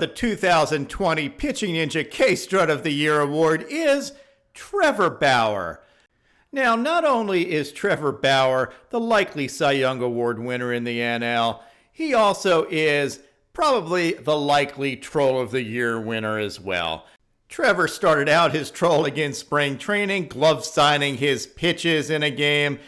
of the 2020 Pitching Ninja K Strut of the Year award is Trevor Bauer. Now, not only is Trevor Bauer the likely Cy Young Award winner in the NL, he also is probably the likely Troll of the Year winner as well. Trevor started out his trolling in spring training, glove signing his pitches in a game.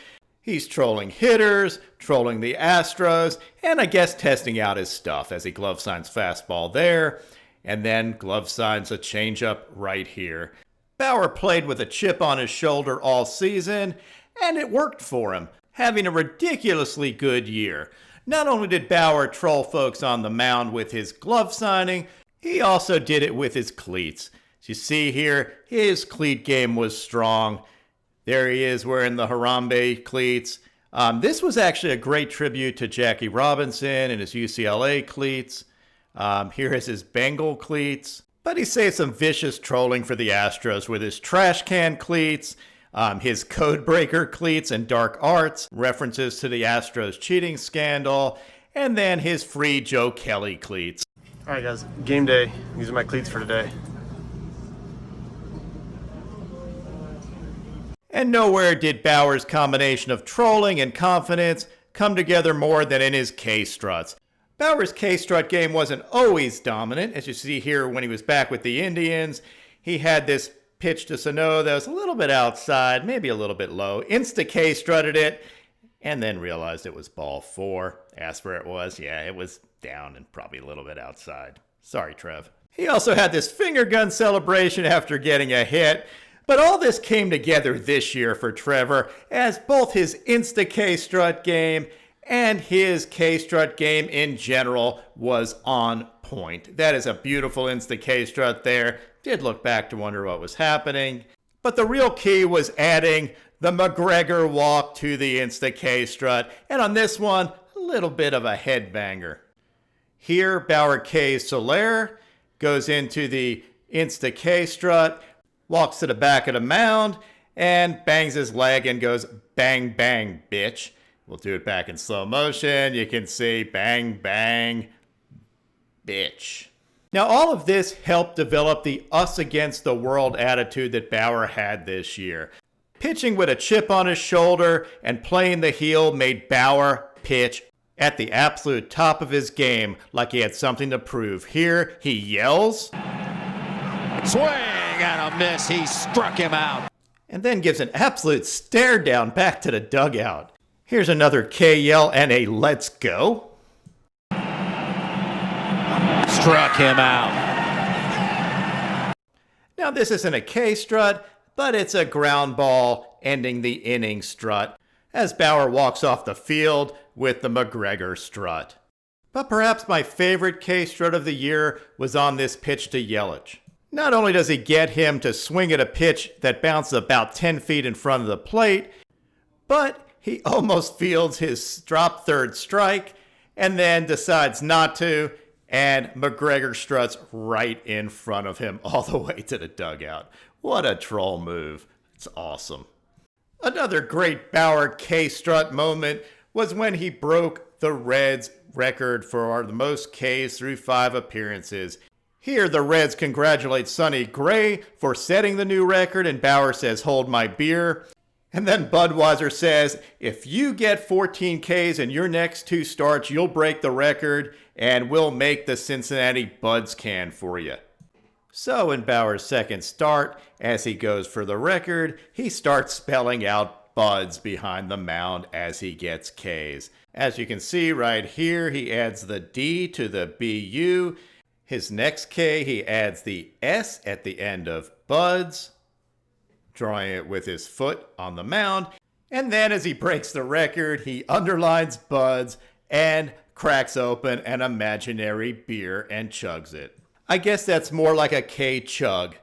He's trolling hitters, trolling the Astros, and I guess testing out his stuff as he glove signs fastball there, and then glove signs a changeup right here. Bauer played with a chip on his shoulder all season, and it worked for him, having a ridiculously good year. Not only did Bauer troll folks on the mound with his glove signing, he also did it with his cleats. As you see here, his cleat game was strong. There he is wearing the Harambe cleats. This was actually a great tribute to Jackie Robinson and his UCLA cleats. Here is his Bengal cleats. But he saved some vicious trolling for the Astros with his trash can cleats, his codebreaker cleats and dark arts, references to the Astros cheating scandal, and then his free Joe Kelly cleats. All right, guys, game day. These are my cleats for today. And nowhere did Bauer's combination of trolling and confidence come together more than in his K Struts. Bauer's K Strut game wasn't always dominant. As you see here when he was back with the Indians, he had this pitch to Sano that was a little bit outside, maybe a little bit low. Insta K strutted it and then realized it was ball 4. Asked where it was. Yeah, it was down and probably a little bit outside. Sorry, Trev. He also had this finger gun celebration after getting a hit. But all this came together this year for Trevor as both his Insta K Strut game and his K Strut game in general was on point. That is a beautiful Insta K Strut there. Did look back to wonder what was happening. But the real key was adding the McGregor walk to the Insta K Strut. And on this one, a little bit of a headbanger. Here, Bauer K Soler goes into the Insta K Strut, walks to the back of the mound, and bangs his leg and goes, bang, bang, bitch. We'll do it back in slow motion. You can see bang, bang, bitch. Now, all of this helped develop the us against the world attitude that Bauer had this year. Pitching with a chip on his shoulder and playing the heel made Bauer pitch at the absolute top of his game like he had something to prove. Here, he yells, swing and a miss. He struck him out. And then gives an absolute stare down back to the dugout. Here's another K yell and a let's go. Struck him out. Now this isn't a K strut, but it's a ground ball ending the inning strut as Bauer walks off the field with the McGregor strut. But perhaps my favorite K strut of the year was on this pitch to Yelich. Not only does he get him to swing at a pitch that bounces about 10 feet in front of the plate, but he almost fields his drop third strike and then decides not to, and McGregor struts right in front of him all the way to the dugout. What a troll move. It's awesome. Another great Bauer K Strut moment was when he broke the Reds record for the most Ks through 5 appearances. Here, the Reds congratulate Sonny Gray for setting the new record, and Bauer says, hold my beer. And then Budweiser says, if you get 14 Ks in your next 2 starts, you'll break the record, and we'll make the Cincinnati Buds can for you. So in Bauer's second start, as he goes for the record, he starts spelling out Buds behind the mound as he gets Ks. As you can see right here, he adds the D to the BU. His next K, he adds the S at the end of Buds, drawing it with his foot on the mound. And then as he breaks the record, he underlines Buds and cracks open an imaginary beer and chugs it. I guess that's more like a K chug.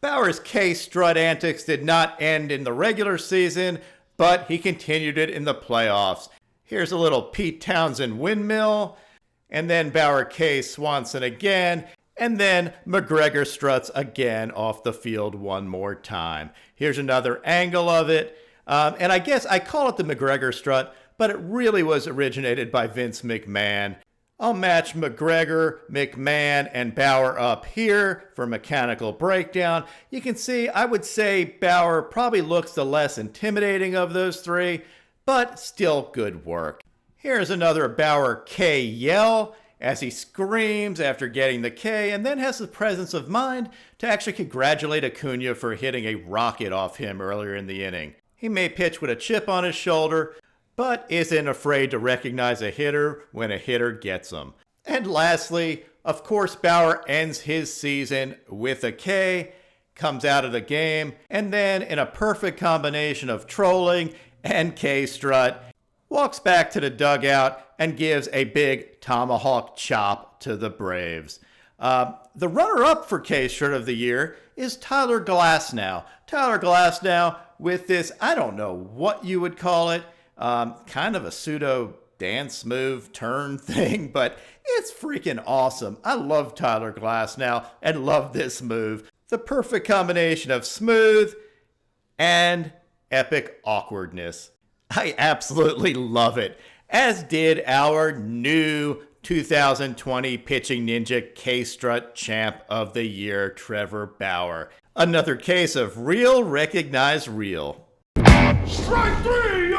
Bauer's K Strut antics did not end in the regular season, but he continued it in the playoffs. Here's a little Pete Townsend windmill, and then Bauer K Swanson again, and then McGregor struts again off the field one more time. Here's another angle of it, and I guess I call it the McGregor strut, but it really was originated by Vince McMahon. I'll match McGregor, McMahon, and Bauer up here for mechanical breakdown. You can see I would say Bauer probably looks the less intimidating of those three, but still good work. Here's another Bauer K yell as he screams after getting the K and then has the presence of mind to actually congratulate Acuna for hitting a rocket off him earlier in the inning. He may pitch with a chip on his shoulder, but isn't afraid to recognize a hitter when a hitter gets him. And lastly, of course, Bauer ends his season with a K, comes out of the game, and then in a perfect combination of trolling and K Strut, walks back to the dugout and gives a big tomahawk chop to the Braves. The runner-up for K Strut of the year is Tyler Glasnow. Tyler Glasnow with this, I don't know what you would call it, kind of a pseudo dance move turn thing, but it's freaking awesome. I love Tyler Glasnow and love this move. The perfect combination of smooth and epic awkwardness. I absolutely love it, as did our new 2020 Pitching Ninja K Strut Champ of the Year, Trevor Bauer. Another case of real recognize real. Strike three!